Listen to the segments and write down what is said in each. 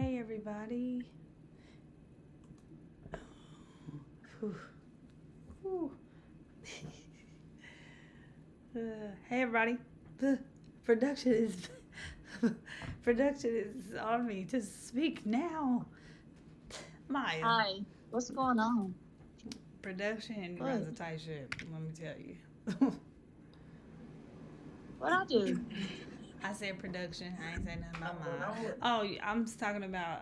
Hey everybody. Whew. Whew. Hey everybody. The production is production is on me to speak now. Maya. Hi, what's going on? Production runs What? a tight ship, let me tell you. What I do? I said production. I ain't say nothing about When mine. I look, Oh, I'm talking about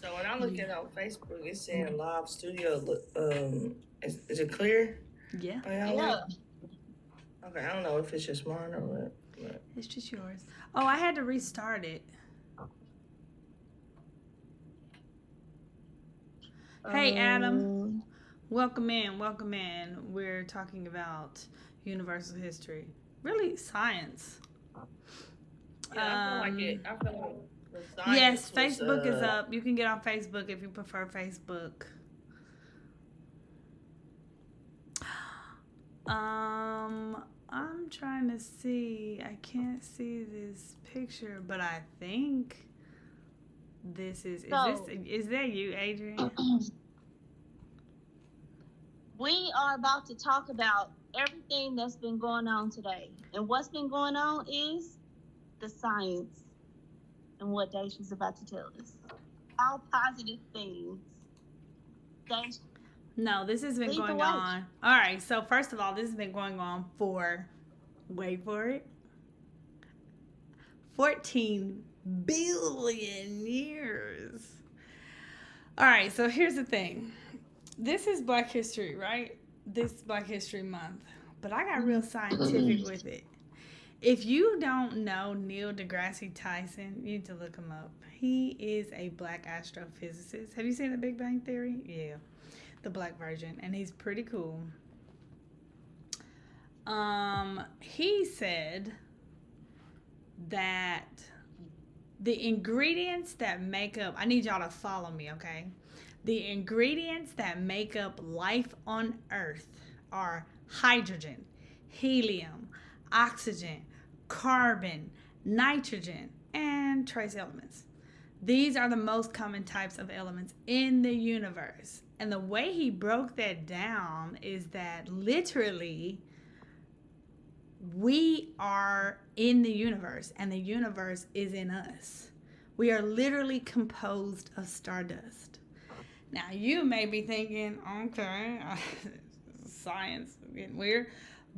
so when I look you. at it on Facebook, it's saying live studio. Is it clear Yeah, on y'all Yeah. end? Okay, I don't know if it's just mine or what. But it's just yours. Oh, I had to restart it. Hey Adam. Um. Welcome in, welcome in. We're talking about universal history, really science. yeah, I feel like Um, it. I feel like the yes, science was Facebook is up. You can get on Facebook if you prefer Facebook. I'm trying to see. I can't see this picture, but I think this is. So Is that you, Adrian? we are about to talk about everything that's been going on today, and what's been going on is the science and what Daisha's about to tell us. All positive things. Daisha, No, this has been lead the going way. on. All right. So first of all, this has been going on for. Wait for it. 14 billion years. All right, so here's the thing. This is Black History, right? This is Black History Month. But I got real scientific with it. If you don't know Neil deGrasse Tyson, you need to look him up. He is a black astrophysicist. Have you seen The Big Bang Theory? Yeah, the black version. And he's pretty cool. He said that the ingredients that make up, I need y'all to follow me, okay? The ingredients that make up life on Earth are hydrogen, helium, oxygen, carbon, nitrogen, and trace elements. These are the most common types of elements in the universe. And the way he broke that down is that literally we are in the universe and the universe is in us. We are literally composed of stardust. Now, you may be thinking, okay, science getting weird,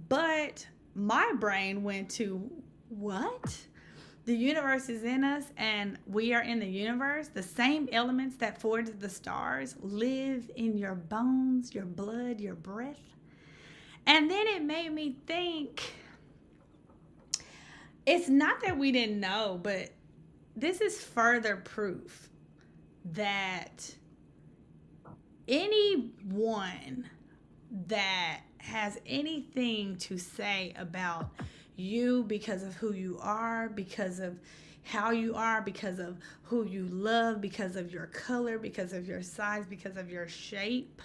but my brain went to what? The universe is in us and we are in the universe. The same elements that forged the stars live in your bones, your blood, your breath. And then it made me think it's not that we didn't know, but this is further proof that anyone that has anything to say about you because of who you are, because of how you are, because of who you love, because of your color, because of your size, because of your shape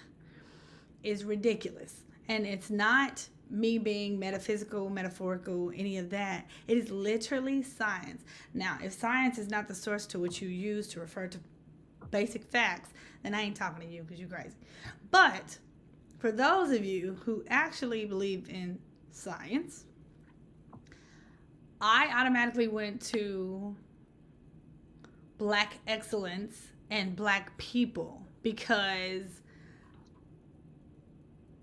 is ridiculous. And it's not me being metaphysical, metaphorical, any of that. It is literally science. Now, if science is not the source to which you use to refer to basic facts, then I ain't talking to you because you're crazy. But for those of you who actually believe in science, I automatically went to black excellence and black people because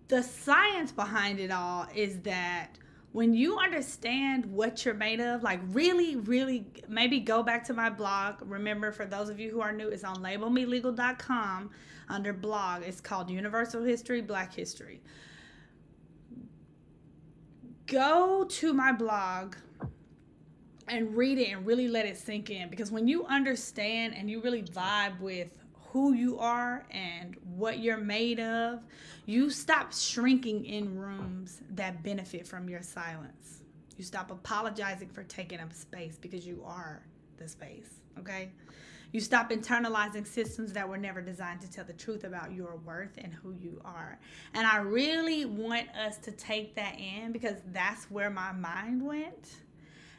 the science behind it all is that when you understand what you're made of, like really, really, maybe go back to my blog. Remember, for those of you who are new, it's on labelmelegal.com under blog. It's called Universal History, Black History. Go to my blog and read it and really let it sink in, because when you understand and you really vibe with who you are and what you're made of, you stop shrinking in rooms that benefit from your silence. You stop apologizing for taking up space because you are the space, okay? You stop internalizing systems that were never designed to tell the truth about your worth and who you are. And I really want us to take that in because that's where my mind went.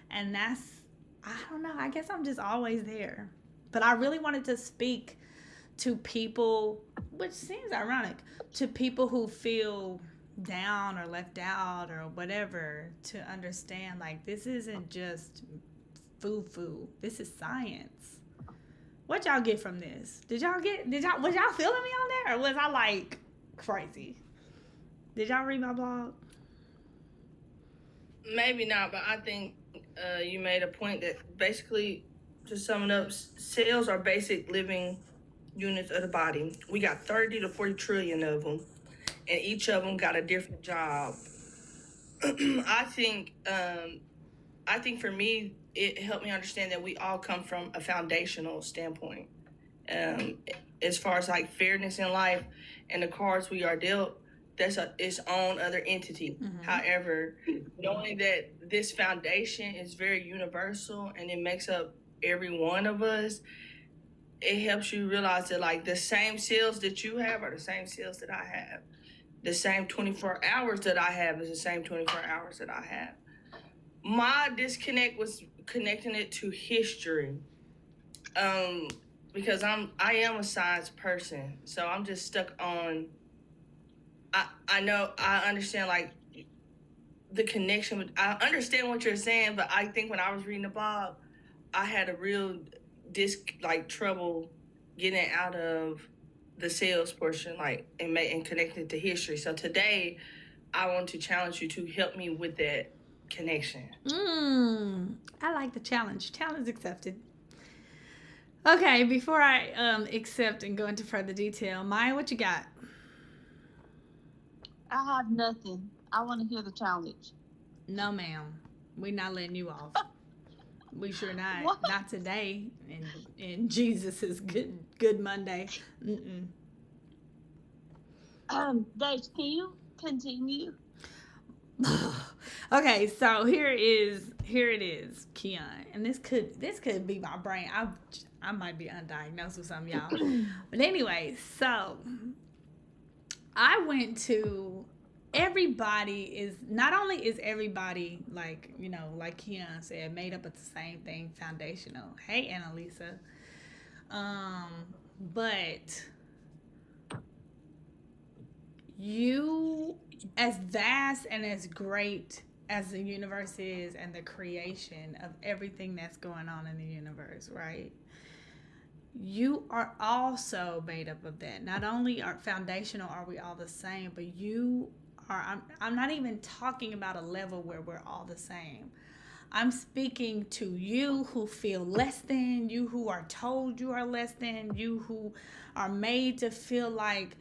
And that's I don't know. I guess I'm just always there. But I really wanted to speak to people, which seems ironic, to people who feel down or left out or whatever, to understand like this isn't just foo. This is science. What y'all get from this? Was y'all feeling me on there, or was I like crazy? Did y'all read my blog? Maybe not, but I think you made a point that basically, to sum it up, cells are basic living units of the body. We got 30 to 40 trillion of them, and each of them got a different job. I think for me, it helped me understand that we all come from a foundational standpoint. As far as like fairness in life and the cards we are dealt, that's its own other entity. Mm-hmm. However, knowing that this foundation is very universal and it makes up every one of us, it helps you realize that like the same cells that you have are the same cells that I have. The same 24 hours that I have is the same 24 hours that I have. My disconnect was connecting it to history. Because I am a science person, so I'm just stuck on. I know I understand like the connection with. I understand what you're saying, but I think when I was reading the blog, I had a real trouble getting out of the sales portion, like and connecting it to history. So today, I want to challenge you to help me with that connection. I like the challenge. Challenge accepted. Okay, before I accept and go into further detail, Maya, what you got? I have nothing. I want to hear the challenge. No, ma'am. We're not letting you off. We sure not. What? Not today. In Jesus' good Monday. Dave, can you continue? Okay, so here it is, Keon, and this could be my brain. I might be undiagnosed with something, y'all. But anyway, so I went to everybody is not only is everybody like like Keon said made up of the same thing, foundational. Hey, Annalisa. But you, as vast and as great as the universe is and the creation of everything that's going on in the universe, right? You are also made up of that. Not only are foundational are we all the same, but you are, I'm not even talking about a level where we're all the same. I'm speaking to you who feel less than, you who are told you are less than, you who are made to feel like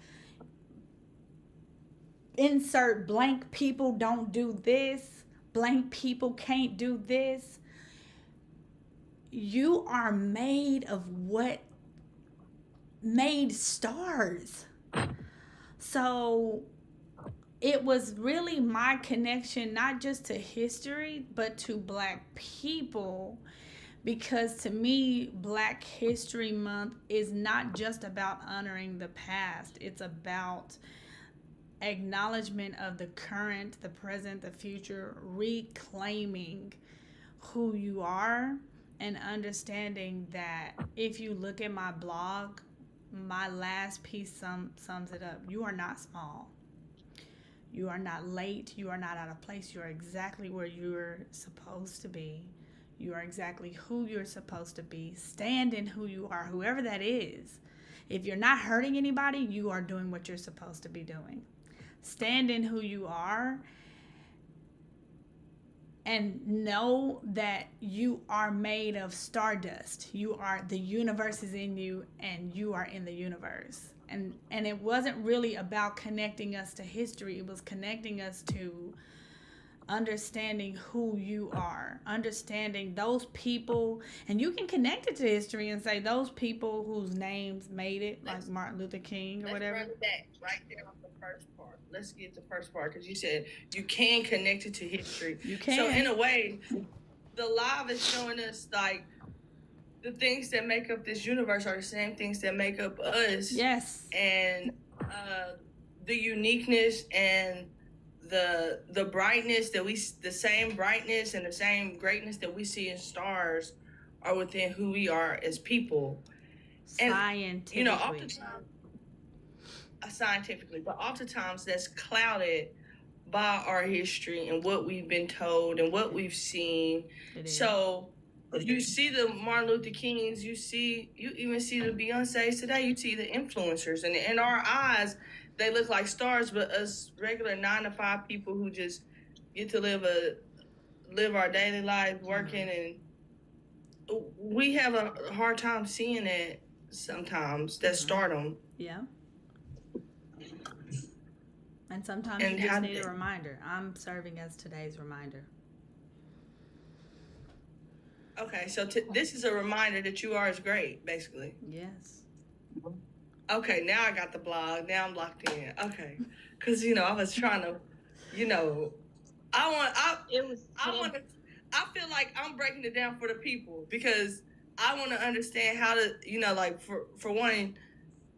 insert blank people don't do this, blank people can't do this. You are made of what made stars. So it was really my connection, not just to history, but to Black people. Because to me, Black History Month is not just about honoring the past. It's about acknowledgement of the current, the present, the future, reclaiming who you are, and understanding that if you look at my blog, my last piece sums it up. You are not small. You are not late. You are not out of place. You are exactly where you're supposed to be. You are exactly who you're supposed to be. Stand in who you are, whoever that is. If you're not hurting anybody, you are doing what you're supposed to be doing. Stand in who you are and know that you are made of stardust. You are, the universe is in you and you are in the universe. And it wasn't really about connecting us to history. It was connecting us to understanding who you are, understanding those people, and you can connect it to history and say those people whose names made it, like Martin Luther King or whatever. Let's run back right there on the first part. Let's get the first part because you said you can connect it to history. You can. So in a way, the live is showing us like the things that make up this universe are the same things that make up us. Yes. And the uniqueness and the brightness that the same brightness and the same greatness that we see in stars are within who we are as people. And Scientifically. oftentimes scientifically, but oftentimes that's clouded by our history and what we've been told and what we've seen. So you see the Martin Luther Kings, you even see the Beyoncés today, you see the influencers, and in our eyes, they look like stars, but us regular 9-to-5 people who just get to live our daily lives working, and we have a hard time seeing that sometimes, that stardom. Yeah. And sometimes you just need a reminder. I'm serving as today's reminder. Okay, so this is a reminder that you are as great, basically. Yes. Okay, now I got the blog. Now I'm locked in. Okay, because I was trying to, I feel like I'm breaking it down for the people because I want to understand how to, like for one,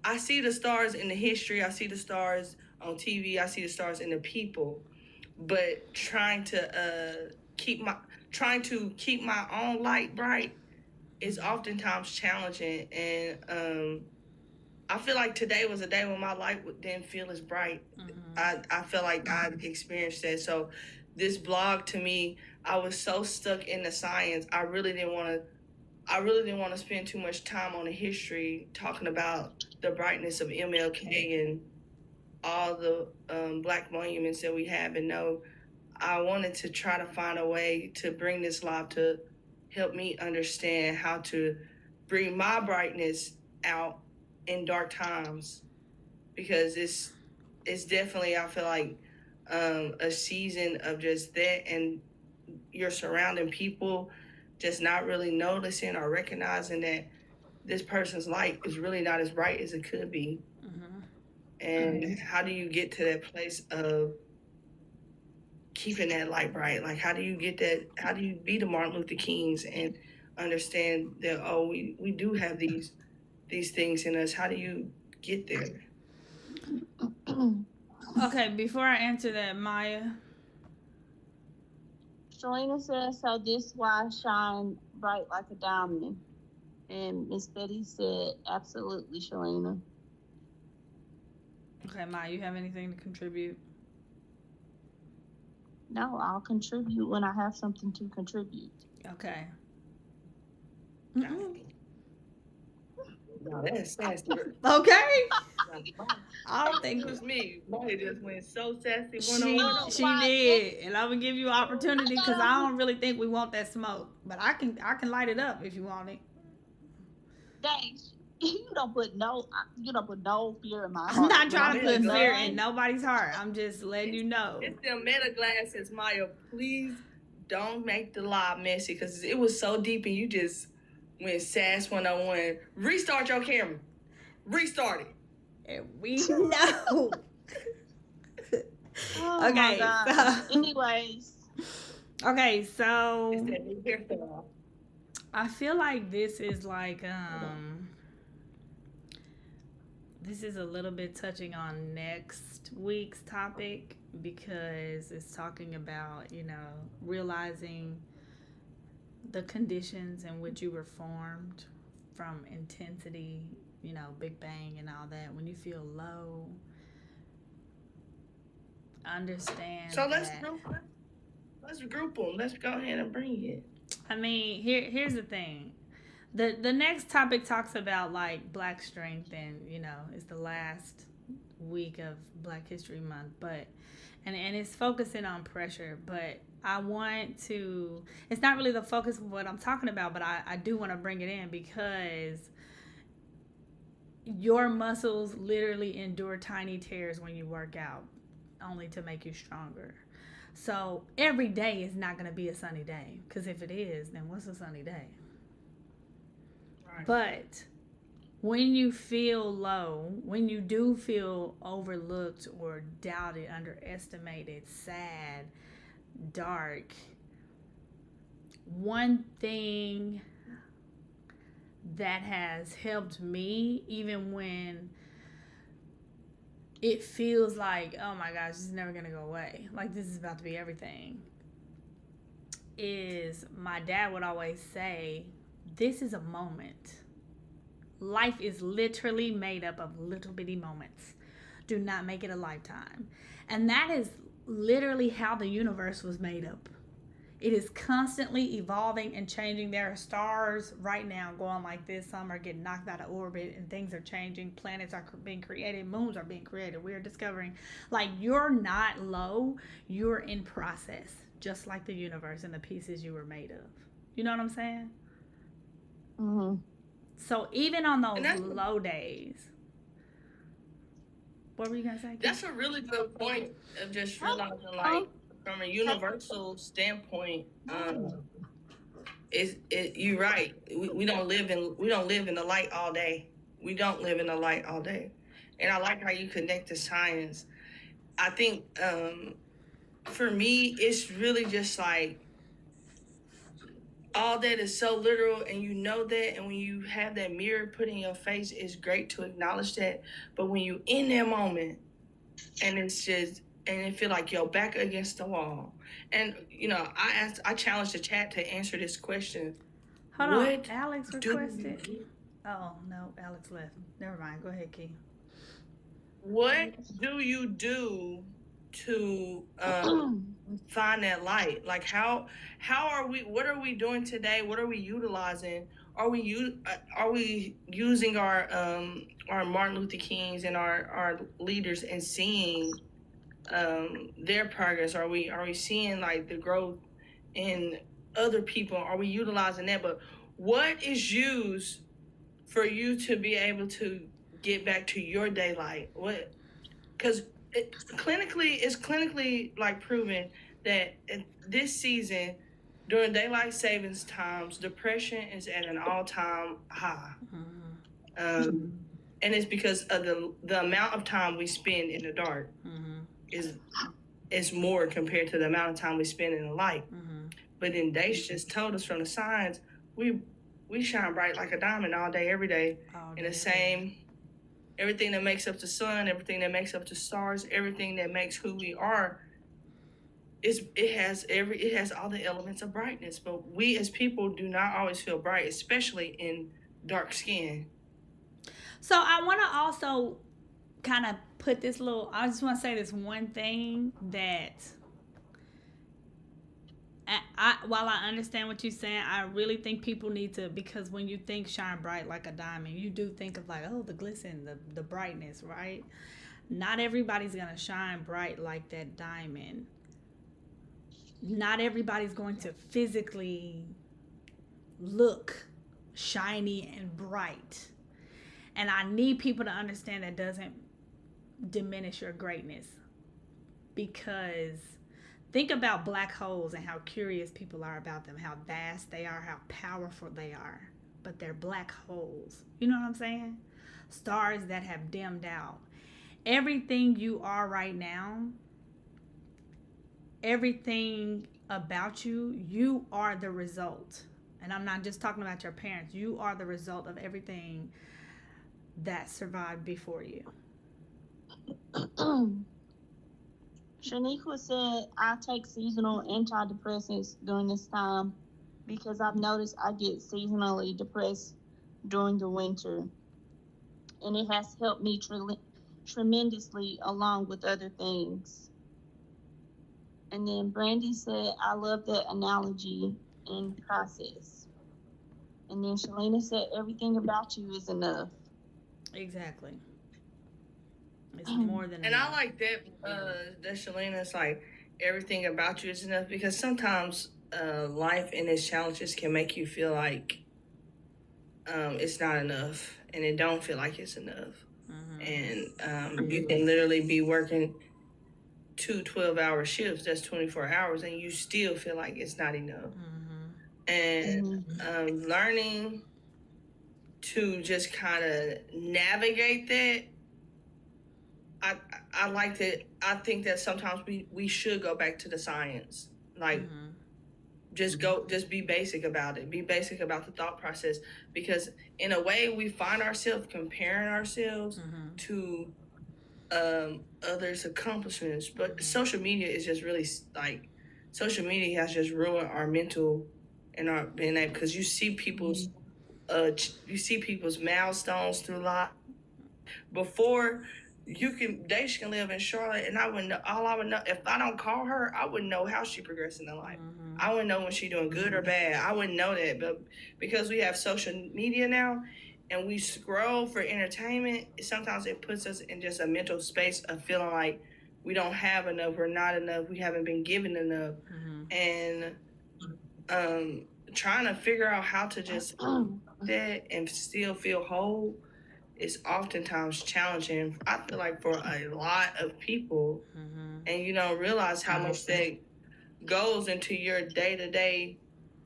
I see the stars in the history. I see the stars on TV. I see the stars in the people, but trying to keep my own light bright is oftentimes challenging. And I feel like today was a day when my light didn't feel as bright. I feel like I experienced that. So this blog, to me, I was so stuck in the science. I really didn't want to spend too much time on the history, talking about the brightness of MLK and all the Black monuments that we have. And no, I wanted to try to find a way to bring this live to help me understand how to bring my brightness out in dark times, because it's definitely, I feel like, a season of just that, and your surrounding people just not really noticing or recognizing that this person's light is really not as bright as it could be. And how do you get to that place of keeping that light bright? Like, how do you get that? How do you be the Martin Luther Kings and understand that, we do have these things in us? How do you get there? Okay, before I answer that, Maya. Shalina says, so this why I shine bright like a diamond. And Miss Betty said, absolutely, Shalina. Okay, Maya, you have anything to contribute? No, I'll contribute when I have something to contribute. Okay. No, that's okay. I don't think it was me. Molly just went so sassy. She did, and I'm gonna give you opportunity because I don't really think we want that smoke, but I can light it up if you want it. Dang, you don't put no fear in my heart. I'm not trying to put fear in nobody's heart. I'm just letting you know. It's the meta glasses, Maya. Please don't make the live messy because it was so deep and you just went sass 101. Restart your camera. Restart it. And we know. Oh, okay. So, anyways. Okay, so it's that new hairstyle. I feel like this is like this is a little bit touching on next week's topic because it's talking about, realizing the conditions in which you were formed from intensity, Big Bang and all that. When you feel low, understand. So let's group them. Let's go ahead and bring it. I mean, here's the thing. The next topic talks about like Black strength, and it's the last week of Black History Month, but and it's focusing on pressure, but I want to, it's not really the focus of what I'm talking about, but I do want to bring it in because your muscles literally endure tiny tears when you work out, only to make you stronger. So every day is not going to be a sunny day, because if it is, then what's a sunny day? Right. But when you feel low, when you do feel overlooked or doubted, underestimated, sad, dark, one thing that has helped me, even when it feels like, oh my gosh, this is never gonna go away. Like this is about to be everything. Is my dad would always say, this is a moment. Life is literally made up of little bitty moments. Do not make it a lifetime. And that is literally how the universe was made up. It is constantly evolving and changing. There are stars right now going like this. Some are getting knocked out of orbit and things are changing. Planets are being created. Moons are being created. We are discovering, like, you're not low. You're in process, just like the universe and the pieces you were made of. You know what I'm saying? Mm-hmm. So even on those low days, what were you gonna say? That's a really good point of just realizing, like, from a universal standpoint, you're right. We don't live in the light all day. We don't live in the light all day, and I like how you connect to science. I think for me, it's really just like all that is so literal, and you know that, and when you have that mirror put in your face, it's great to acknowledge that. But when you in that moment, and it's just, and it feel like you're back against the wall, and I challenged the chat to answer this question. Hold on, Alex requested. Oh no, Alex left. Never mind. Go ahead, Key. What do you do to find that light? Like how are we? What are we doing today? What are we utilizing? Are we using our Martin Luther Kings and our leaders and seeing their progress? Are we seeing like the growth in other people? Are we utilizing that? But what is used for you to be able to get back to your daylight? What? Because it's clinically like proven that this season during daylight savings times, depression is at an all-time high. Mm-hmm. And it's because of the amount of time we spend in the dark. Mm-hmm. is more compared to the amount of time we spend in the light. Mm-hmm. But then Daisha just told us from the signs, we shine bright like a diamond all day, every day, in the same. Everything that makes up the sun, everything that makes up the stars, everything that makes who we are, it has all the elements of brightness. But we as people do not always feel bright, especially in dark skin. So I want to also kind of put this little. I just want to say this one thing that. While I understand what you're saying, I really think people need to, because when you think shine bright like a diamond, you do think of like, oh, the glisten, the brightness, right? Not everybody's going to shine bright like that diamond. Not everybody's going to physically look shiny and bright. And I need people to understand that doesn't diminish your greatness, because think about black holes and how curious people are about them, how vast they are, how powerful they are. But they're black holes. You know what I'm saying? Stars that have dimmed out. Everything you are right now, everything about you, you are the result. And I'm not just talking about your parents. You are the result of everything that survived before you. Shaniqua said, I take seasonal antidepressants during this time because I've noticed I get seasonally depressed during the winter. And it has helped me tremendously along with other things. And then Brandy said, I love that analogy and process. And then Shalina said, everything about you is enough. Exactly. It's more than and enough. I like that Shalina's like, everything about you is enough, because sometimes life and its challenges can make you feel like it's not enough, and it don't feel like it's enough. Mm-hmm. And you can literally be working 2 12-hour shifts, that's 24 hours, and you still feel like it's not enough. Mm-hmm. And learning to just kind of navigate that, I like that. I think that sometimes we should go back to the science. Like, just be basic about it. Be basic about the thought process. Because in a way, we find ourselves comparing ourselves to others' accomplishments. But social media is just really like social media has just ruined our mental and our being able, because you see people's milestones through life. Before, Daisha can live in Charlotte, and I wouldn't know. All I would know, if I don't call her, I wouldn't know how she progressing in life. I wouldn't know when she doing good or bad. I wouldn't know that. But because we have social media now, and we scroll for entertainment, sometimes it puts us in just a mental space of feeling like we don't have enough, we're not enough, we haven't been given enough, and trying to figure out how to just that and still feel whole is oftentimes challenging. I feel like for a lot of people, and you don't realize how much that goes into your day-to-day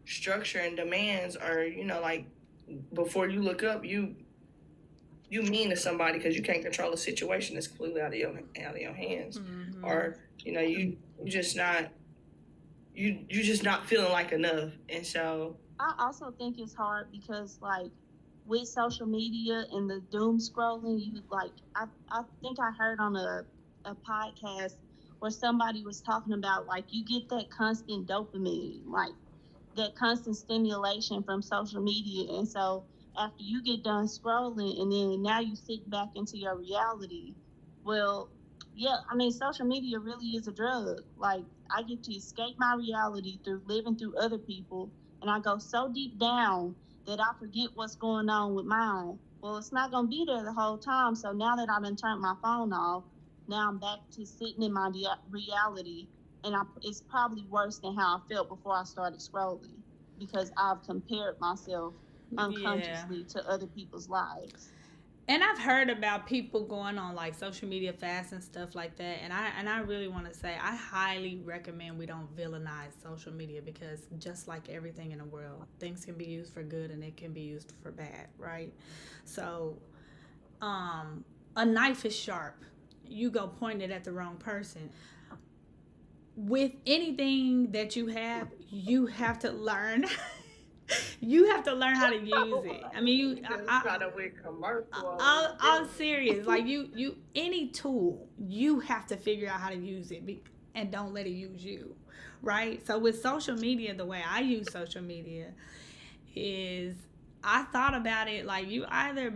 structure and demands, or like before you look up, you mean to somebody because you can't control a situation that's completely out of your hands, or you just not you just not feeling like enough. And so I also think it's hard because like with social media and the doom scrolling, you like I think I heard on a podcast where somebody was talking about like you get that constant dopamine, like that constant stimulation from social media. And so after you get done scrolling and then now you sit back into your reality, well, yeah, I mean, social media really is a drug. Like, I get to escape my reality through living through other people, and I go so deep down that I forget what's going on with mine. Well, it's not going to be there the whole time. So now that I've been turned my phone off, now I'm back to sitting in my reality, and it's probably worse than how I felt before I started scrolling because I've compared myself unconsciously to other people's lives. And I've heard about people going on like social media fasts and stuff like that. And I really want to say I highly recommend we don't villainize social media, because just like everything in the world, things can be used for good and it can be used for bad, right? So, a knife is sharp. You go point it at the wrong person. With anything that you have to learn. You have to learn how to use it. I mean, I'm serious. Like you, any tool, you have to figure out how to use it, and don't let it use you, right? So with social media, the way I use social media is I thought about it like you either,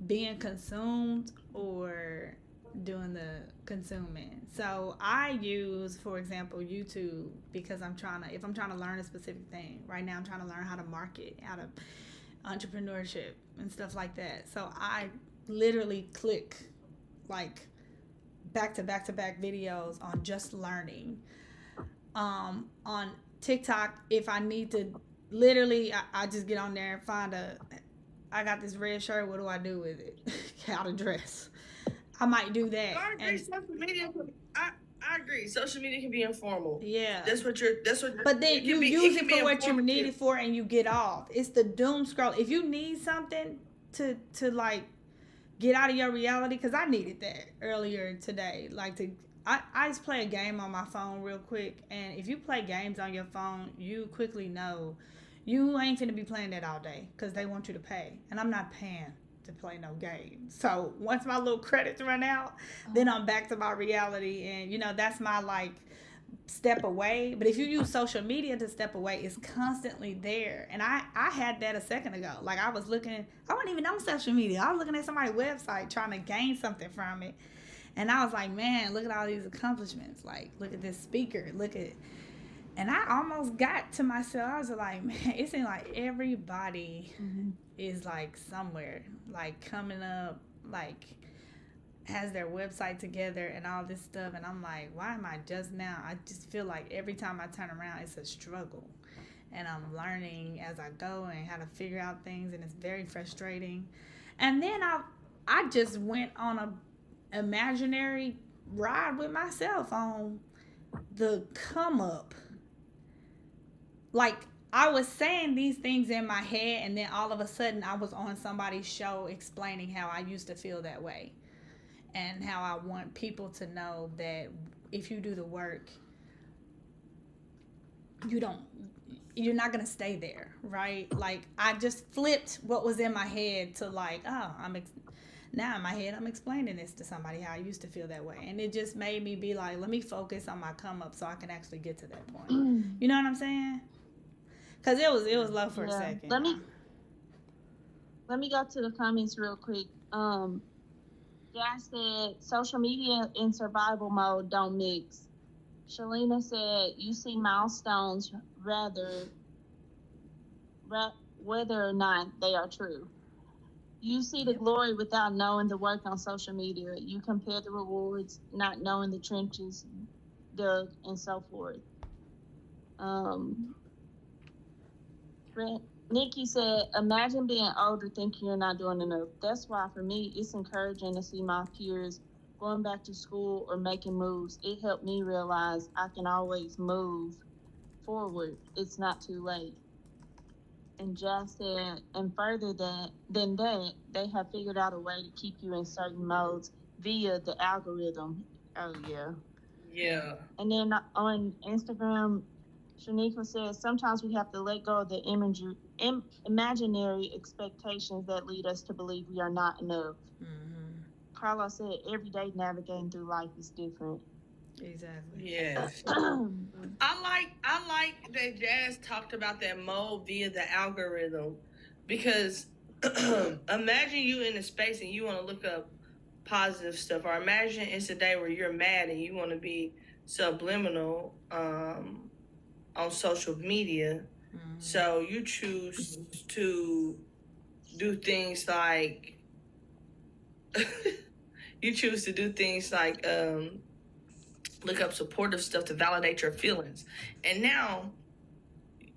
being consumed or doing the consuming. So I use, for example, YouTube, because if I'm trying to learn a specific thing. Right now I'm trying to learn how to market, how to entrepreneurship and stuff like that. So I literally click like back to back to back videos on just learning. On TikTok, if I need to, literally I just get on there and I got this red shirt, what do I do with it? How to dress. I might do that. I agree. Social media. I agree. Social media can be informal. Yeah. That's what. But then you use it for what you need it for, and you get off. It's the doom scroll. If you need something to like get out of your reality, because I needed that earlier today. Like I just play a game on my phone real quick, and if you play games on your phone, you quickly know you ain't finna be playing that all day because they want you to pay, and I'm not paying to play no game. So once my little credits run out, then I'm back to my reality, and that's my like step away. But if you use social media to step away, it's constantly there. And I had that a second ago. Like I wasn't even on social media. I was looking at somebody's website trying to gain something from it. And I was like, man, look at all these accomplishments. Like, look at this speaker. And I almost got to myself. I was like, man, it seems like everybody is like somewhere, like coming up, like has their website together and all this stuff. And I'm like, why am I just now? I just feel like every time I turn around, it's a struggle. And I'm learning as I go and how to figure out things. And it's very frustrating. And then I just went on a imaginary ride with myself on the come up. Like, I was saying these things in my head, and then all of a sudden I was on somebody's show explaining how I used to feel that way and how I want people to know that if you do the work, you're not going to stay there, right? Like, I just flipped what was in my head to like, oh, Now in my head, I'm explaining this to somebody how I used to feel that way, and it just made me be like, let me focus on my come up so I can actually get to that point. You know what I'm saying? Cause it was low for a Yeah. second. Let me go to the comments real quick. Jazz said social media and survival mode don't mix. Shalina said you see milestones whether or not they are true. You see the glory without knowing the work on social media. You compare the rewards, not knowing the trenches dug and so forth. Nikki said, imagine being older thinking you're not doing enough. That's why for me, it's encouraging to see my peers going back to school or making moves. It helped me realize I can always move forward. It's not too late. And Jazz said, and further than that, they have figured out a way to keep you in certain modes via the algorithm. Oh, yeah. Yeah. And then on Instagram, Shanika says, sometimes we have to let go of the imaginary expectations that lead us to believe we are not enough. Carlos said, every day navigating through life is different. Exactly. Yes. I like that Jazz talked about that mode via the algorithm, because imagine you in a space and you want to look up positive stuff, or imagine it's a day where you're mad and you want to be subliminal on social media. So you choose to do things like look up supportive stuff to validate your feelings. And now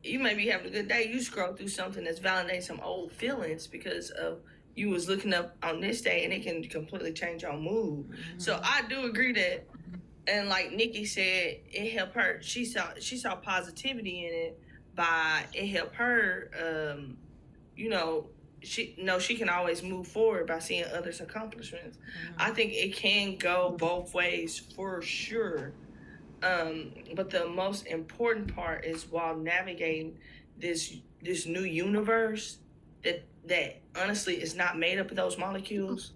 you may be having a good day, you scroll through something that's validating some old feelings because of you was looking up on this day, and it can completely change your mood. So I do agree that, and like Nikki said, it helped her. She saw positivity in it by it helped her. She can always move forward by seeing others' accomplishments. I think it can go both ways for sure. But the most important part is while navigating this new universe that honestly is not made up of those molecules.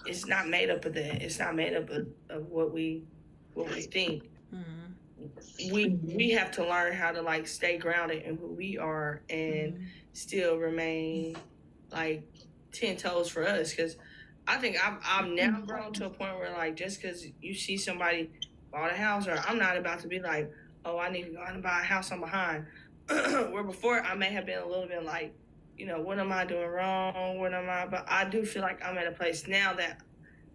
It's not made up of that. It's not made up of what we think. We have to learn how to like stay grounded in who we are and still remain like 10 toes for us. Because I think I've now grown to a point where like just because you see somebody bought a house, or I'm not about to be like, oh, I need to go out and buy a house, I'm behind. Where before I may have been a little bit like, what am I doing wrong? But I do feel like I'm at a place now that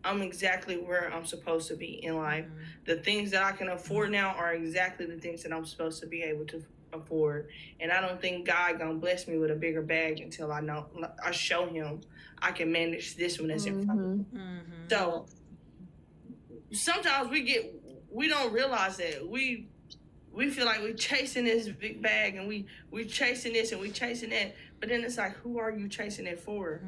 I'm exactly where I'm supposed to be in life. The things that I can afford now are exactly the things that I'm supposed to be able to afford. And I don't think God gonna bless me with a bigger bag until I show him I can manage this one that's in front of me. So sometimes we don't realize that we feel like we're chasing this big bag, and we chasing this and we chasing that, but then it's like, who are you chasing it for?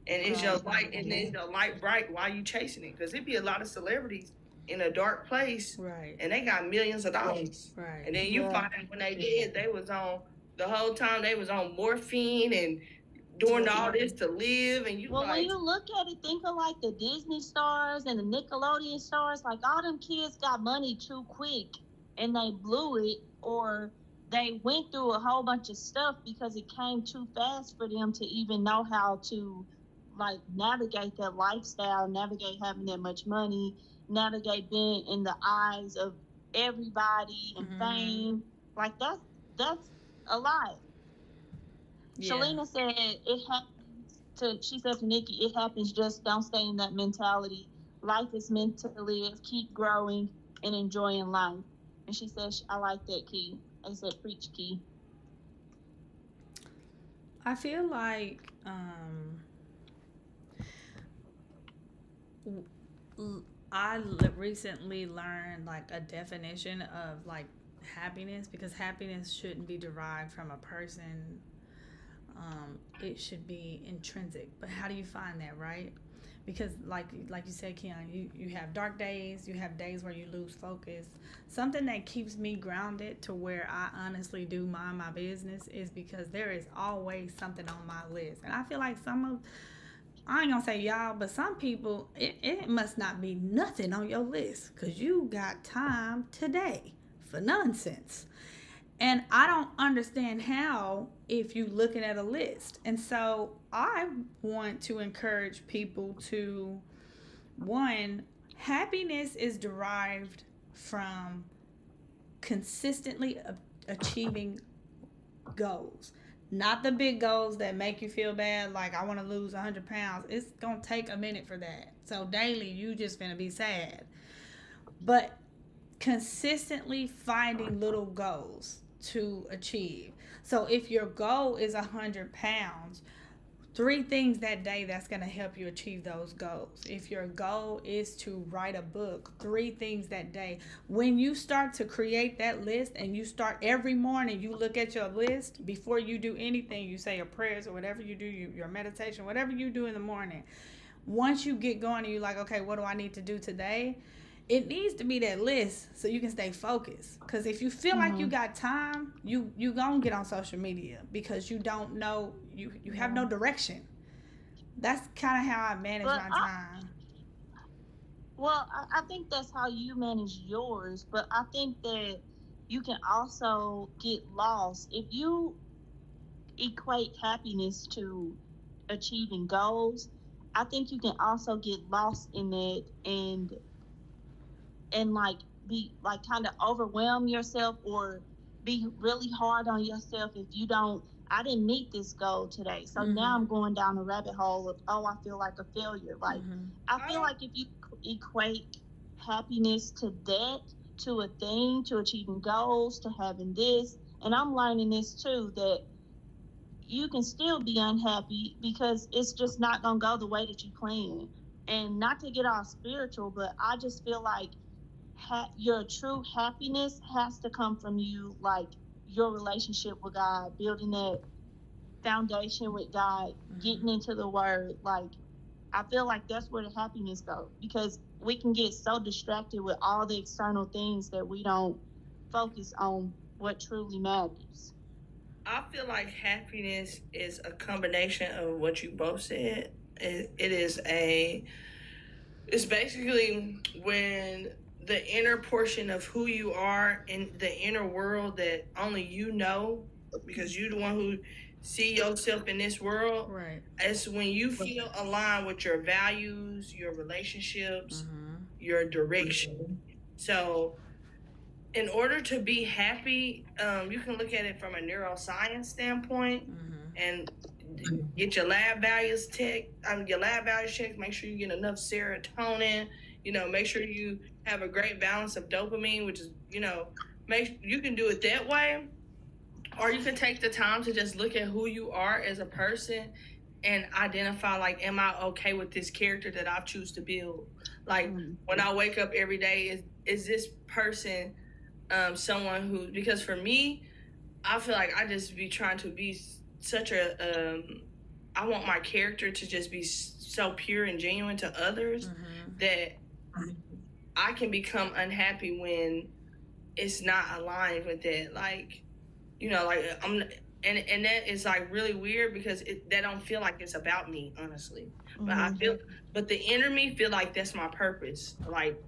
And is your light bright while you chasing it? Because it'd be a lot of celebrities in a dark place, right, and they got millions of dollars, right, and then you find out when they did, they was on the whole time they was on morphine and doing all this to live. And when you look at it, think of like the Disney stars and the Nickelodeon stars. Like all them kids got money too quick and they blew it, or they went through a whole bunch of stuff because it came too fast for them to even know how to like navigate that lifestyle, navigate having that much money, navigate being in the eyes of everybody and fame. Like that's a lot. Yeah. Shalina said it happens she said to Nikki, it happens, just don't stay in that mentality. Life is meant to live, keep growing and enjoying life. And she said, I like that, Key. I said, preach, Key. I feel like I recently learned like a definition of like happiness, because happiness shouldn't be derived from a person. It should be intrinsic. But how do you find that, right? Because like you said, Keon, you have dark days, you have days where you lose focus. Something that keeps me grounded to where I honestly do mind my business is because there is always something on my list. And I feel like some of I ain't gonna say y'all, but some people, it must not be nothing on your list because you got time today for nonsense. And I don't understand how if you looking at a list. And so I want to encourage people to, one, happiness is derived from consistently achieving goals. Not the big goals that make you feel bad, like I want to lose 100 pounds. It's going to take a minute for that. So daily, you just going to be sad. But consistently finding little goals to achieve. So if your goal is 100 pounds, 3 things that day that's going to help you achieve those goals. If your goal is to write a book, 3 things that day. When you start to create that list and you start every morning, you look at your list before you do anything, you say your prayers or whatever you do, your meditation, whatever you do in the morning. Once you get going and you're like, okay, what do I need to do today? It needs to be that list so you can stay focused. Because if you feel like you got time, you gonna get on social media because you don't know, you have no direction. That's kind of how I manage my time. I think that's how you manage yours, but I think that you can also get lost if you equate happiness to achieving goals. I think you can also get lost in it and like be like kind of overwhelm yourself or be really hard on yourself if you don't. I didn't meet this goal today, so now I'm going down a rabbit hole of, oh, I feel like a failure. Like I feel like if you equate happiness to that, to a thing, to achieving goals, to having this, and I'm learning this too, that you can still be unhappy because it's just not gonna go the way that you plan. And not to get all spiritual, but I just feel like your true happiness has to come from you, like your relationship with God, building that foundation with God, getting into the Word. Like I feel like that's where the happiness goes, because we can get so distracted with all the external things that we don't focus on what truly matters. I feel like happiness is a combination of what you both said. It's basically when the inner portion of who you are in the inner world that only you know, because you're the one who see yourself in this world. Right. It's when you feel aligned with your values, your relationships, your direction. So in order to be happy, you can look at it from a neuroscience standpoint and get your lab values checked. Make sure you get enough serotonin. Make sure you have a great balance of dopamine, which is, you can do it that way. Or you can take the time to just look at who you are as a person and identify, like, am I okay with this character that I choose to build? Like, when I wake up every day, is this person someone who, because for me, I feel like I just be trying to be such I want my character to just be so pure and genuine to others that I can become unhappy when it's not aligned with that. Like, and that is like really weird because that don't feel like it's about me, honestly. But the inner me feel like that's my purpose. Like,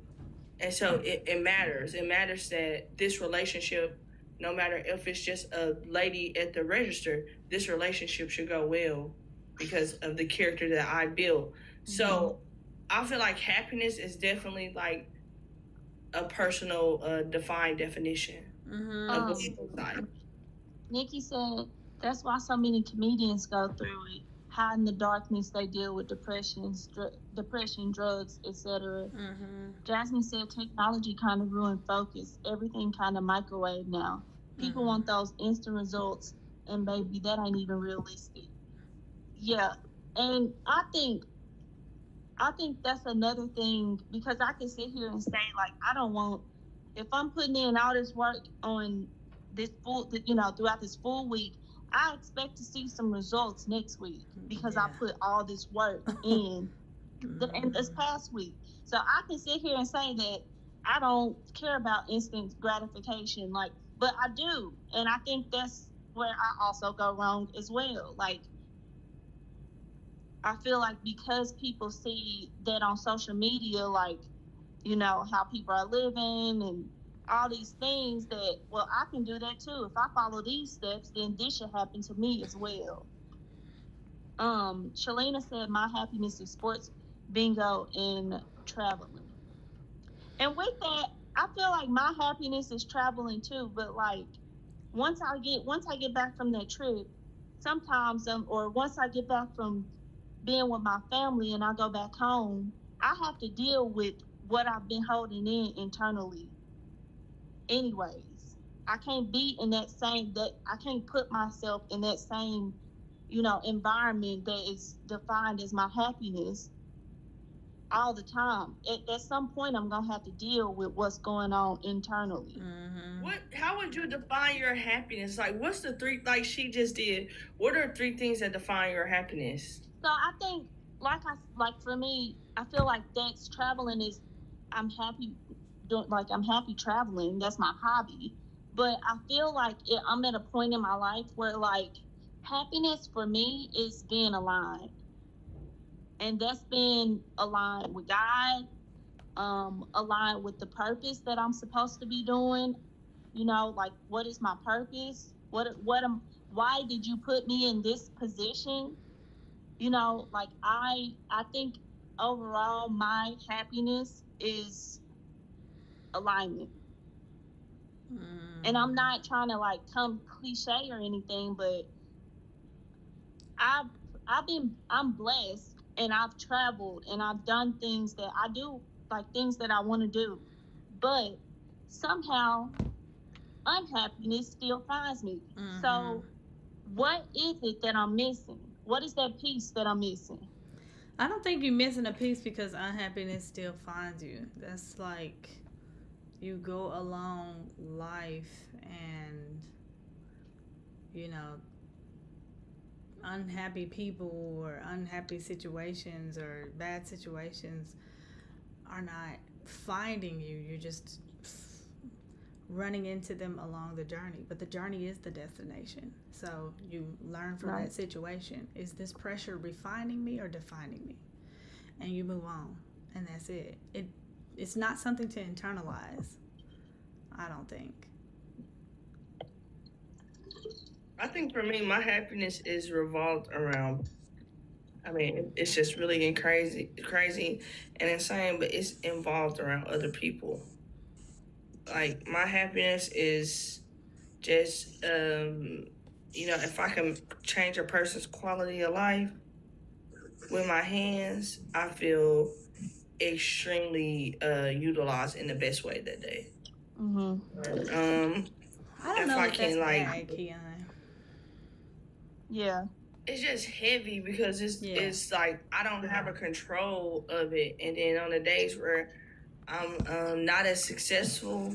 and so it matters. It matters that this relationship, no matter if it's just a lady at the register, this relationship should go well because of the character that I built. So I feel like happiness is definitely like a personal defined definition of what it looks like. Nikki said that's why so many comedians go through it. How in the darkness they deal with depression, drugs, etc. Jasmine said technology kind of ruined focus. Everything kind of microwave now. People want those instant results, and baby, that ain't even realistic. Yeah, and I think that's another thing, because I can sit here and say, like, I don't want, if I'm putting in all this work on this throughout this full week, I expect to see some results next week because I put all this work in this past week. So I can sit here and say that I don't care about instant gratification, but I do. And I think that's where I also go wrong as well. Like, I feel like because people see that on social media, like, you know, how people are living and all these things, that, well, I can do that too. If I follow these steps, then this should happen to me as well. Shalina said my happiness is sports, bingo, and traveling. And with that, I feel like my happiness is traveling too. But like once I get back from that trip, sometimes or once I get back from being with my family and I go back home, I have to deal with what I've been holding in internally. Anyways, I can't be in that I can't put myself in that same, you know, environment that is defined as my happiness all the time. At some point, I'm gonna have to deal with what's going on internally. Mm-hmm. What? How would you define your happiness? Like, what's the three? Like she just did. What are three things that define your happiness? So I think, like for me, I feel like that's traveling is, I'm happy doing, like I'm happy traveling. That's my hobby. But I feel like I'm at a point in my life where like happiness for me is being aligned, and that's being aligned with God, aligned with the purpose that I'm supposed to be doing. You know, like what is my purpose? What am why did you put me in this position? You know, like I think overall my happiness is alignment. And I'm not trying to like come cliche or anything, but I've I'm blessed, and I've traveled and I've done things that I do, like things that I want to do. But somehow unhappiness still finds me. Mm-hmm. So what is it that I'm missing? What is that piece that I'm missing? I don't think you're missing a piece because unhappiness still finds you. That's like you go along life and, you know, unhappy people or unhappy situations or bad situations are not finding you. You're just running into them along the journey. But the journey is the destination. So you learn from Right. that situation. Is this pressure refining me or defining me? And you move on. And that's it. It's not something to internalize, I don't think. I think for me, my happiness is revolved around. I mean, it's just really crazy and insane, but it's involved around other people. Like my happiness is just, if I can change a person's quality of life with my hands, I feel extremely utilized in the best way that day. Mm-hmm. I don't If know I if that's can like, bad, Keon. Yeah. it's just heavy because Yeah. it's like I don't have a control of it, and then on the days where I'm not as successful,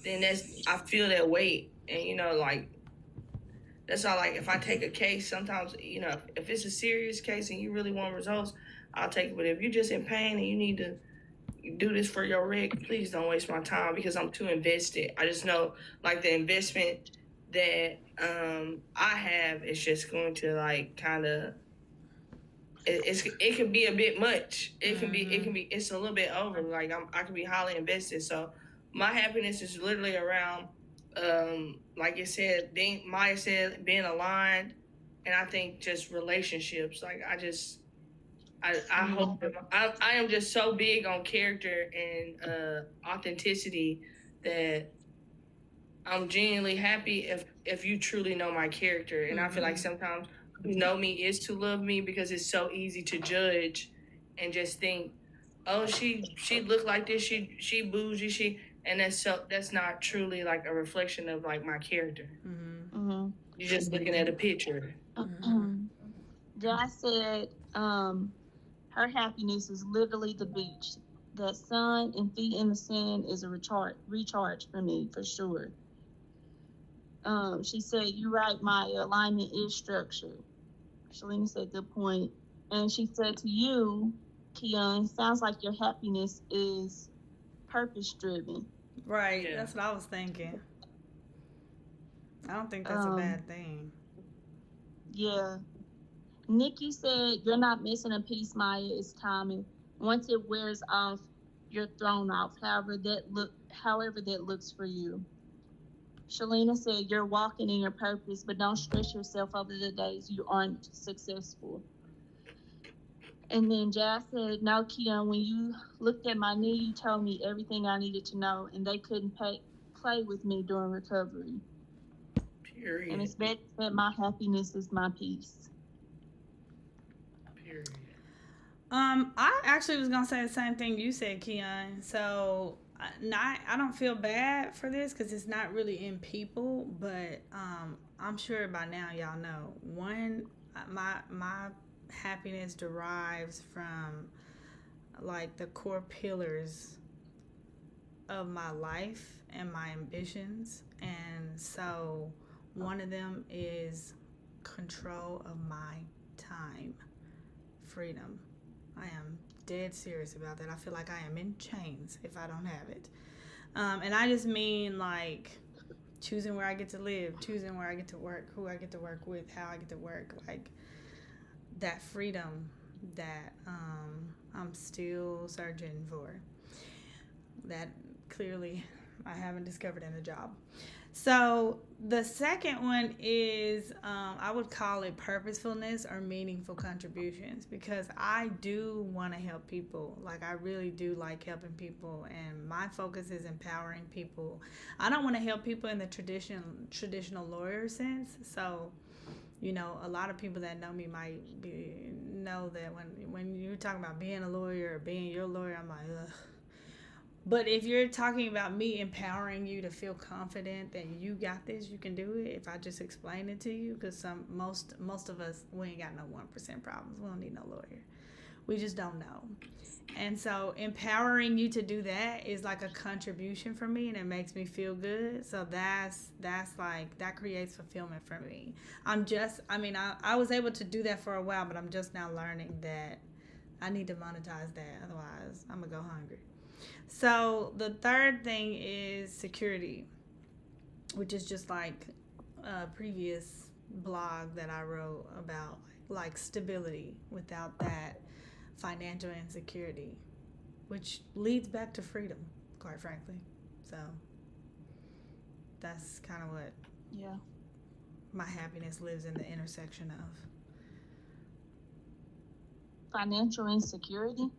then I feel that weight, and like that's all. Like if I take a case, sometimes if it's a serious case and you really want results, I'll take it. But if you're just in pain and you need to do this for your rig, please don't waste my time because I'm too invested. I just know like the investment that I have is just going to like kind of it can be a bit much. It's a little bit over. Like I can be highly invested. So my happiness is literally around like it said, Maya said, being aligned, and I think just relationships. Like I hope I am just so big on character and authenticity that I'm genuinely happy if you truly know my character. And I feel like sometimes know me is to love me because it's so easy to judge and just think, oh, she looked like this, she bougie, and that's not truly like a reflection of like my character. Mm-hmm. You're just looking at a picture. Jai said, her happiness is literally the beach. That sun and feet in the sand is a recharge for me, for sure. She said, "You're right, my alignment is structured." Shalina said, "Good point." And she said to you, Keon, sounds like your happiness is purpose driven. Right. Yeah. That's what I was thinking. I don't think that's a bad thing. Yeah. Nikki said, "You're not missing a piece, Maya. It's timing. Once it wears off, you're thrown off. However that looks for you." Shalina said, "You're walking in your purpose, but don't stress yourself over the days you aren't successful." And then Jazz said, "No, Keon, when you looked at my knee, you told me everything I needed to know, and they couldn't play with me during recovery." And Period. Miss Betty said, "My happiness is my peace." Period. I actually was gonna say the same thing you said, Keon. So, I don't feel bad for this because it's not really in people, but I'm sure by now y'all know one. My happiness derives from like the core pillars of my life and my ambitions, and so one of them is control of my time, freedom. I am dead serious about that. I feel like I am in chains if I don't have it. And I just mean like choosing where I get to live, choosing where I get to work, who I get to work with, how I get to work. Like that freedom that I'm still searching for. That clearly I haven't discovered in a job. So the second one is I would call it purposefulness or meaningful contributions because I do want to help people. Like I really do like helping people, and my focus is empowering people. I don't want to help people in the traditional lawyer sense. So a lot of people that know me might know that when you're talking about being a lawyer or being your lawyer, I'm like, ugh. But if you're talking about me empowering you to feel confident that you got this, you can do it. If I just explain it to you, because most of us we ain't got no 1% problems. We don't need no lawyer. We just don't know. And so empowering you to do that is like a contribution for me, and it makes me feel good. So that's like that creates fulfillment for me. I was able to do that for a while, but I'm just now learning that I need to monetize that. Otherwise, I'm gonna go hungry. So the third thing is security, which is just like a previous blog that I wrote about, like stability. Without that, financial insecurity, which leads back to freedom, quite frankly. So that's kind of what Yeah. my happiness lives in the intersection of. Financial insecurity.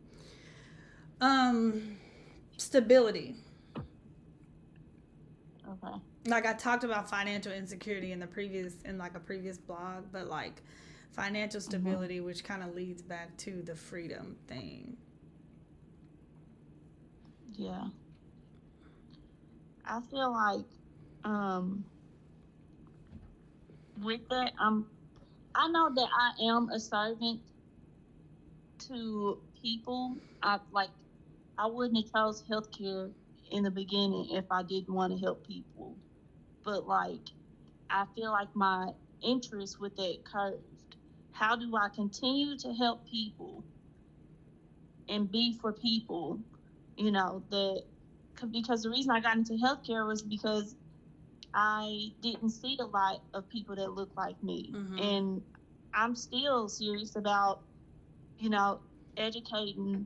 Stability. Okay. Like I talked about financial insecurity in like a previous blog, but like financial stability, which kind of leads back to the freedom thing. Yeah. I feel like with that, I know that I am a servant to people. I wouldn't have chose healthcare in the beginning if I didn't want to help people. But like I feel like my interest with that curved. How do I continue to help people and be for people? That because the reason I got into healthcare was because I didn't see a lot of people that look like me. Mm-hmm. And I'm still serious about, you know, educating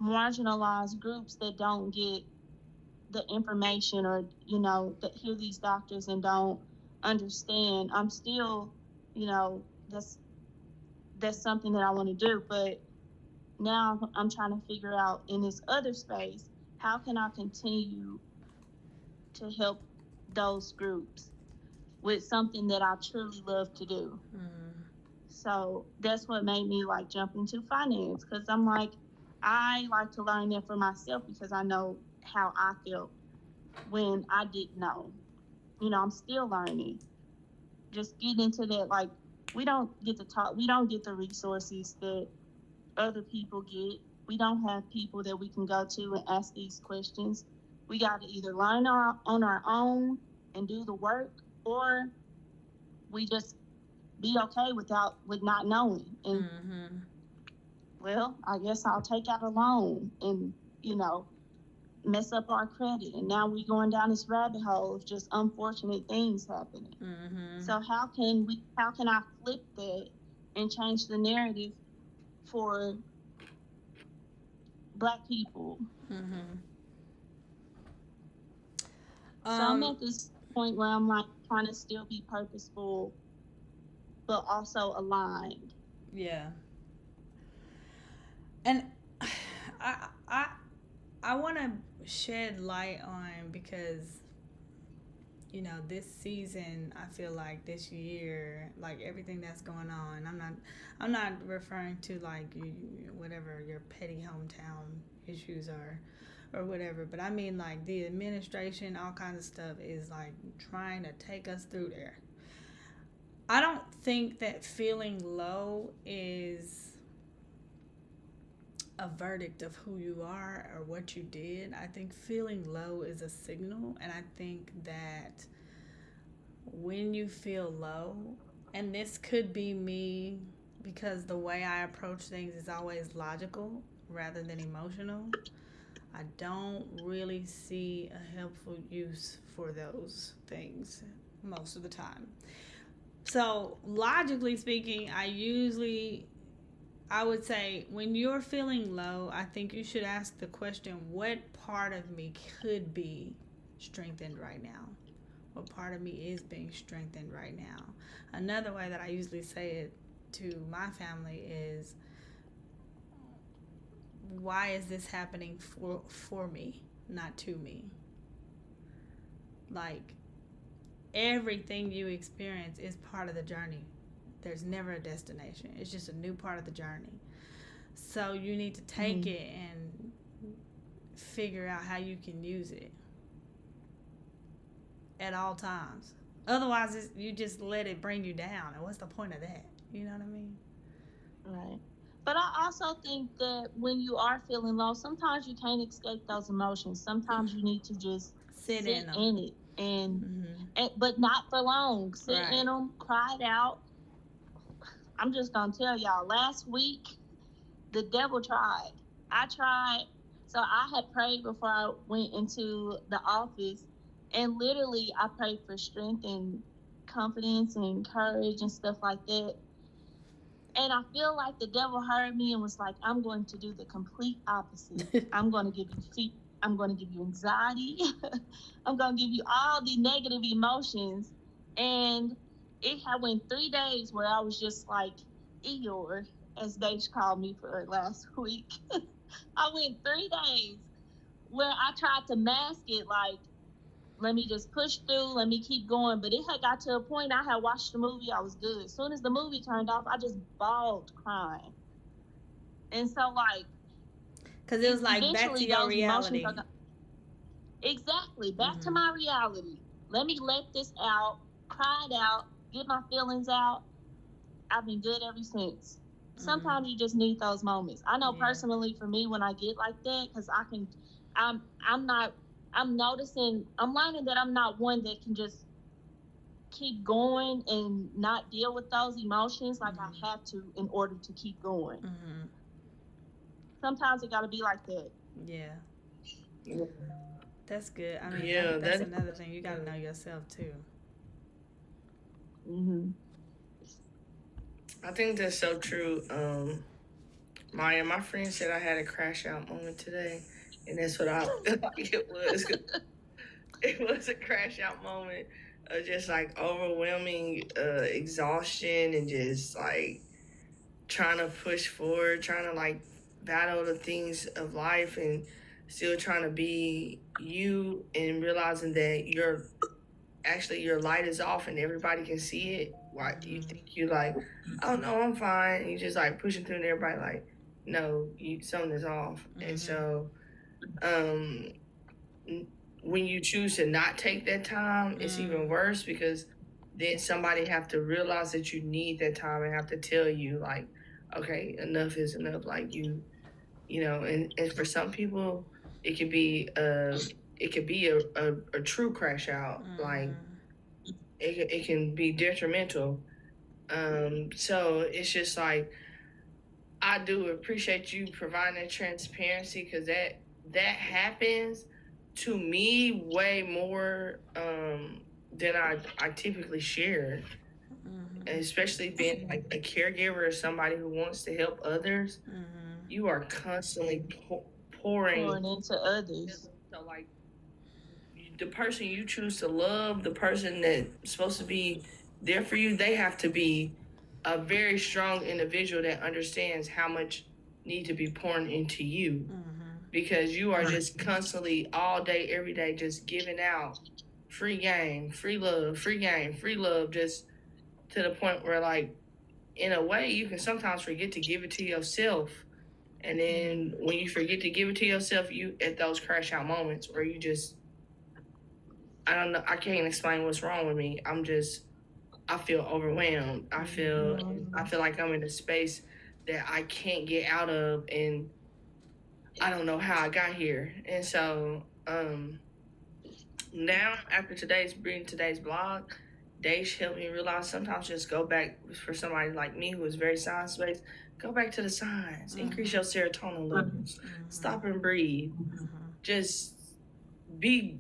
marginalized groups that don't get the information or, that hear these doctors and don't understand. I'm still, that's something that I want to do. But now I'm trying to figure out in this other space, how can I continue to help those groups with something that I truly love to do. Mm-hmm. So that's what made me like jump into finance because I'm like, I like to learn that for myself because I know how I felt when I didn't know. I'm still learning. Just getting into that, like, we don't get to talk, we don't get the resources that other people get. We don't have people that we can go to and ask these questions. We got to either learn on our own and do the work, or we just be okay with not knowing. And Mm-hmm. well, I guess I'll take out a loan and mess up our credit, and now we're going down this rabbit hole of just unfortunate things happening. Mm-hmm. So how can I flip that and change the narrative for Black people. Mm-hmm. So I'm at this point where I'm like trying to still be purposeful, but also aligned. Yeah. And I I I want to shed light on, because this season, I feel like this year, like everything that's going on, I'm not referring to like whatever your petty hometown issues are or whatever, but I mean like the administration, all kinds of stuff is like trying to take us through there. I don't think that feeling low is a verdict of who you are or what you did. I think feeling low is a signal, and I think that when you feel low, and this could be me because the way I approach things is always logical rather than emotional, I don't really see a helpful use for those things most of the time. So, logically speaking, I would say when you're feeling low, I think you should ask the question, what part of me could be strengthened right now? What part of me is being strengthened right now? Another way that I usually say it to my family is, why is this happening for me, not to me? Like, everything you experience is part of the journey. There's never a destination. It's just a new part of the journey. So you need to take it and figure out how you can use it at all times. Otherwise, you just let it bring you down. And what's the point of that? You know what I mean? Right. But I also think that when you are feeling low, sometimes you can't escape those emotions. Sometimes you need to just Sit sit in them. in it, and but not for long. Sit Right. in them, cry it out. I'm just gonna tell y'all. Last week, the devil tried. I tried. So I had prayed before I went into the office, and literally I prayed for strength and confidence and courage and stuff like that. And I feel like the devil heard me and was like, I'm going to do the complete opposite. I'm going to give you fear. I'm going to give you anxiety. I'm going to give you all the negative emotions. And it had went 3 days where I was just like Eeyore, as they called me for last week. I went 3 days where I tried to mask it, like, let me just push through, let me keep going. But it had got to a point, I had watched the movie, I was good. As soon as the movie turned off, I just bawled crying. And so, like, because it was like back to eventually your those reality. emotions are exactly back to my reality. Let me let this out, cry it out, get my feelings out. I've been good ever since. Sometimes you just need those moments. I know personally for me, when I get like that, because I'm not, I'm noticing, I'm learning that I'm not one that can just keep going and not deal with those emotions. Like, I have to in order to keep going. Sometimes it got to be like that. Yeah. That's good. I mean, Yeah, that's another thing. You got to know yourself too. I think that's so true. Maya, my friend said I had a crash out moment today, and that's what I feel like it was. It was a crash out moment of just like overwhelming exhaustion and just like trying to push forward, trying to like battle the things of life and still trying to be you and realizing that your light is off and everybody can see it. Why you think you like, oh no, I'm fine. And you just like pushing through and everybody like, no, something is off. And so when you choose to not take that time, it's even worse, because then somebody have to realize that you need that time and have to tell you like, okay, enough is enough. Like and for some people it could be a true crash out. Like it can be detrimental. So it's just like, I do appreciate you providing that transparency, because that happens to me way more than I typically share. and especially being like a caregiver or somebody who wants to help others, you are constantly pouring. Pouring into others. So like the person you choose to love, the person that's supposed to be there for you, they have to be a very strong individual that understands how much need to be poured into you, because you are just constantly all day, every day, just giving out free game, free love, free game, free love, just to the point where, like, in a way, you can sometimes forget to give it to yourself. And then when you forget to give it to yourself, you at those crash out moments where you just, I don't know, I can't explain what's wrong with me. I feel overwhelmed. I feel like I'm in a space that I can't get out of, and I don't know how I got here. And so now, after reading today's blog, Daesh helped me realize sometimes just go back, for somebody like me who is very science based, go back to the science, increase your serotonin levels, stop and breathe, just be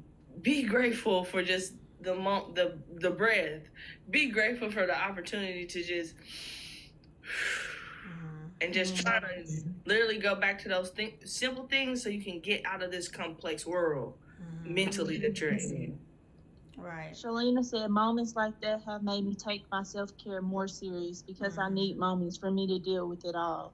grateful for just the breath, be grateful for the opportunity to just and just try to literally go back to those simple things so you can get out of this complex world mentally that you're in. Right. Shalina said, moments like that have made me take my self-care more serious because I need moments for me to deal with it all.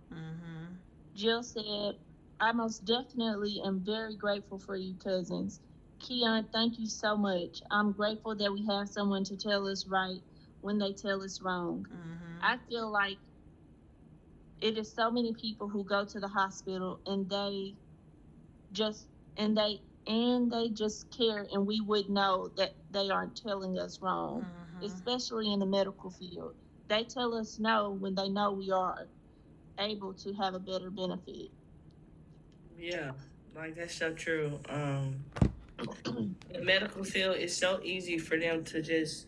Jill said, I most definitely am very grateful for you, cousins. Keon, thank you so much. I'm grateful that we have someone to tell us right when they tell us wrong. I feel like it is so many people who go to the hospital and they just care, and we would know that they aren't telling us wrong, especially in the medical field. They tell us no when they know we are able to have a better benefit. Yeah, like that's so true. The medical field is so easy for them to just.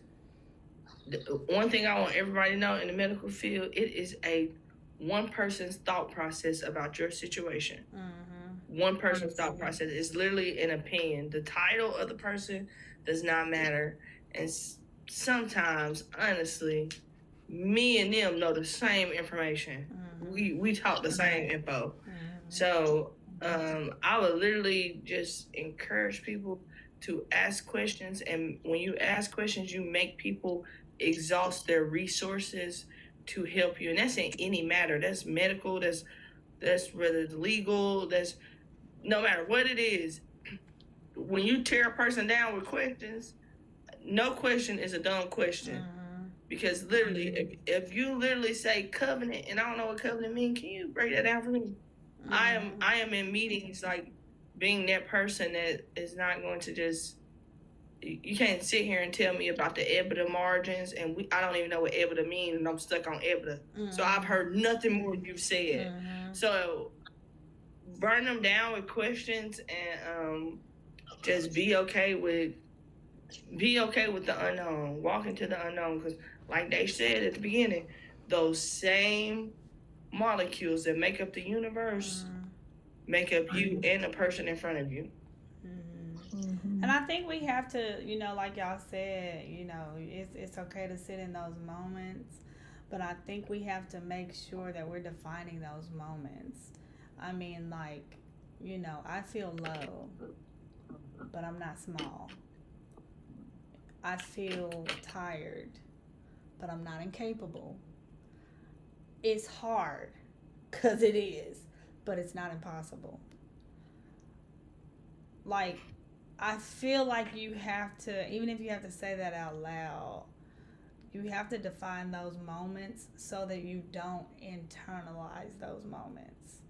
One thing I want everybody to know in the medical field, it is a one person's thought process about your situation. One person's thought process is literally an opinion. The title of the person does not matter. And sometimes, honestly, me and them know the same information. We talk the same info. So I would literally just encourage people to ask questions. And when you ask questions, you make people exhaust their resources to help you. And that's in any matter. That's medical, that's whether it's legal, that's no matter what it is. When you tear a person down with questions, no question is a dumb question. Because literally, if you literally say covenant, and I don't know what covenant means, can you break that down for me? I am in meetings like being that person that is not going to just. You can't sit here and tell me about the EBITDA margins, and I don't even know what EBITDA means, and I'm stuck on EBITDA. So I've heard nothing more you've said. So burn them down with questions, and just be okay with the unknown. Walk into the unknown, because like they said at the beginning, those same molecules that make up the universe make up you and the person in front of you. And I think we have to, like y'all said, it's okay to sit in those moments, but I think we have to make sure that we're defining those moments. I mean, like, I feel low, but I'm not small. I feel tired, but I'm not incapable. It's hard, because it is, but it's not impossible. Like, I feel like you have to, even if you have to say that out loud, you have to define those moments so that you don't internalize those moments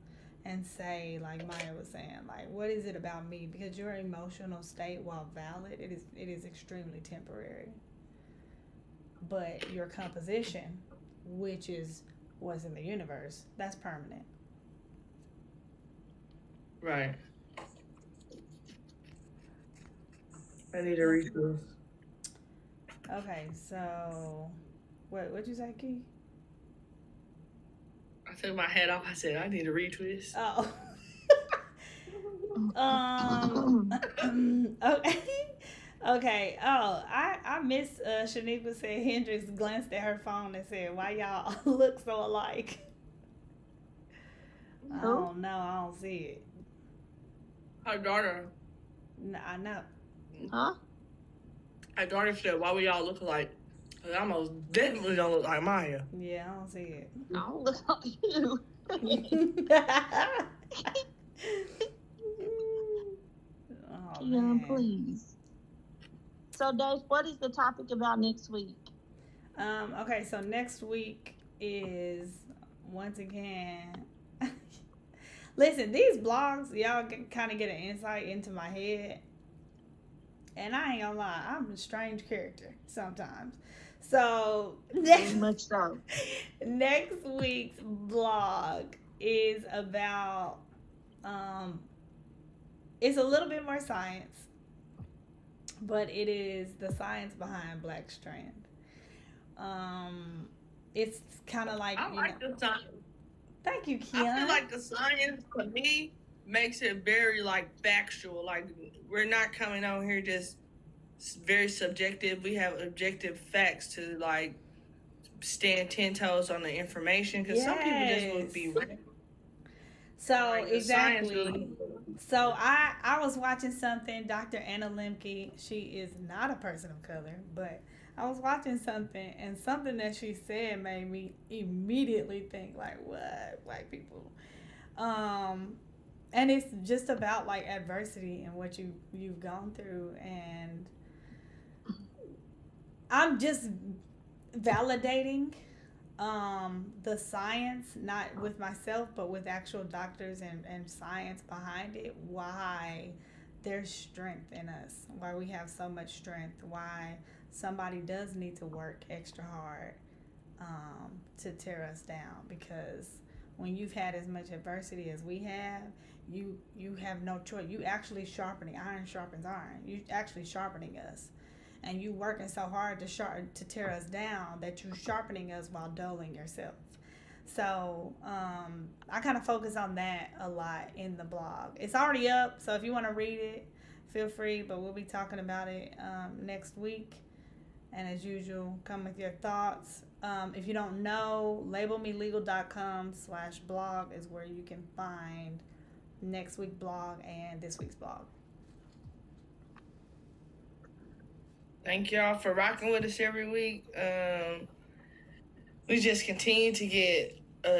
and say, like Maya was saying, like, what is it about me? Because your emotional state, while valid, it is extremely temporary. But your composition, which is what's in the universe, that's permanent. Right. I need a retwist. Okay, so what'd you say, Key? I took my hat off. I said I need a retwist. Oh. Okay. Okay. Oh, I miss Shaniqua said Hendrix glanced at her phone and said, "Why y'all look so alike?" I Who? don't know. I don't see it. Her daughter, I know. Huh? her daughter said, "Why we all look alike?" I almost definitely don't look like Maya. Yeah, I don't see it. I don't look like you. Oh, Yeah, man. please. So, Dave, what is the topic about next week? Okay, so next week is once again. Listen, these blogs, y'all can kind of get an insight into my head. And I ain't gonna lie, I'm a strange character sometimes. So Very much so. next week's blog is about it's a little bit more science, but it is the science behind Black Strand. It's kind of like I like the science. Thank you, I feel Keon. like the science for me makes it very like factual. Like we're not coming out here just very subjective. We have objective facts to like stand 10 toes on the information because some people just would be right. So Like, the science exactly. really- So I was watching something. Dr. Anna Lemke. She is not a person of color, but I was watching something, and something that she said made me immediately think like, what, black people? And it's just about like adversity and what you've gone through, and I'm just validating the science, not with myself, but with actual doctors and science behind it, why there's strength in us, why we have so much strength, why somebody does need to work extra hard to tear us down. Because when you've had as much adversity as we have, you have no choice. You actually sharpening, iron sharpens iron. You actually sharpening us, and you working so hard to tear us down that you sharpening us while dulling yourself. So I kind of focus on that a lot in the blog. It's already up, so if you want to read it, feel free. But we'll be talking about it next week. And as usual, come with your thoughts. If you don't know, labelmelegal.com/blog is where you can find next week's blog and this week's blog. Thank y'all for rocking with us every week. We just continue to get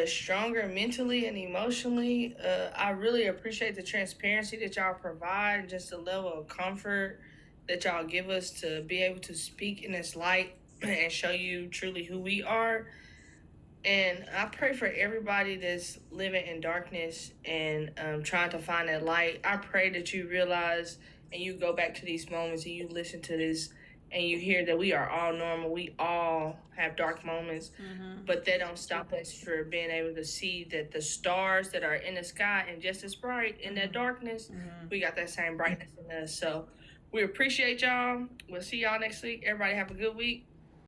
stronger mentally and emotionally. I really appreciate the transparency that y'all provide, just the level of comfort that y'all give us to be able to speak in this light and show you truly who we are. And I pray for everybody that's living in darkness and trying to find that light. I pray that you realize and you go back to these moments and you listen to this and you hear that we are all normal. We all have dark moments, but that don't stop us for being able to see that the stars that are in the sky and just as bright in that darkness, we got that same brightness in us. So we appreciate y'all. We'll see y'all next week. Everybody have a good week.